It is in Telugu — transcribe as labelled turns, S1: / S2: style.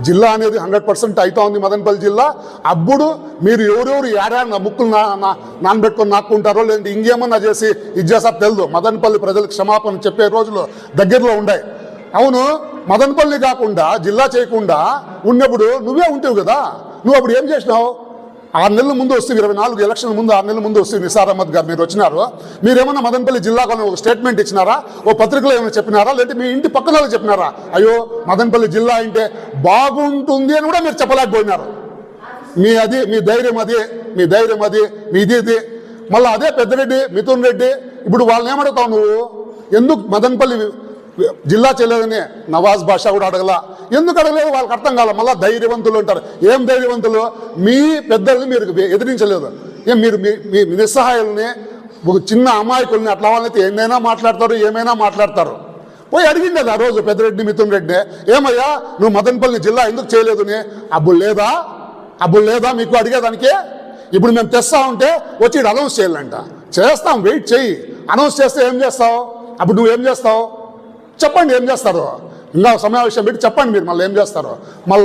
S1: జిల్లా అనేది 100% అవుతా ఉంది మదనపల్లి జిల్లా. అప్పుడు మీరు ఎవరెవరు ఏడాది ముక్కులు నానబెట్టుకొని నాక్కుంటారో లేదంటే ఇంకేమన్నా చేసి ఇది చేస్తారో తెలియదు. మదనపల్లి ప్రజలకు క్షమాపణ చెప్పే రోజులు దగ్గరలో ఉన్నాయి. అవును, మదనపల్లి కాకుండా జిల్లా చేయకుండా ఉన్నప్పుడు నువ్వే ఉంటావు కదా. నువ్వు అప్పుడు ఏం చేసినావు? 6 నెలల ముందు వస్తే 24 ఎలక్షన్ ముందు 6 నెలల ముందు వస్తే నిసార్ అహ్మద్ గారు మీరు వచ్చినారు. మీరేమన్నా మదనపల్లి జిల్లాకు ఒక స్టేట్మెంట్ ఇచ్చినారా? ఓ పత్రికలో ఏమైనా చెప్పినారా? లేదంటే మీ ఇంటి పక్కన చెప్పినారా? అయ్యో మదనపల్లి జిల్లా అంటే బాగుంటుంది అని కూడా మీరు చెప్పలేకపోయినారు. మీ ధైర్యం అది, మీది. మళ్ళీ అదే పెద్దరెడ్డి, మిథున్ రెడ్డి, ఇప్పుడు వాళ్ళని ఏమడుగుతావు నువ్వు? ఎందుకు మదనపల్లి జిల్లా చేయలేదని నవాజ్ బాషా కూడా అడగలా. ఎందుకు అడగలేదు? వాళ్ళకి అర్థం కాల. మళ్ళీ ధైర్యవంతులు అంటారు. ఏం ధైర్యవంతులు? మీ పెద్దల్ని మీరు ఎదిరించలేదు. మీరు మీ నిస్సహాయాలని, ఒక చిన్న అమాయకుల్ని అట్లా వాళ్ళైతే ఏమైనా మాట్లాడతారు. పోయి అడిగింది ఆ రోజు పెద్దరెడ్డి, మిథున్ రెడ్డి, ఏమయ్యా నువ్వు మదనపల్లి జిల్లా ఎందుకు చేయలేదుని? అబ్బులు లేదా మీకు అడిగేదానికి? ఇప్పుడు మేము తెస్తా ఉంటే వచ్చి అనౌన్స్ చేయాలంట. చేస్తాం, వెయిట్ చెయ్యి. అనౌన్స్ చేస్తే ఏం చేస్తావు? అప్పుడు నువ్వేం చేస్తావు? చెప్పండి ఏం చేస్తారు? ఇంకా సమావేశం పెట్టి చెప్పండి మీరు మళ్ళీ ఏం చేస్తారు. మళ్ళీ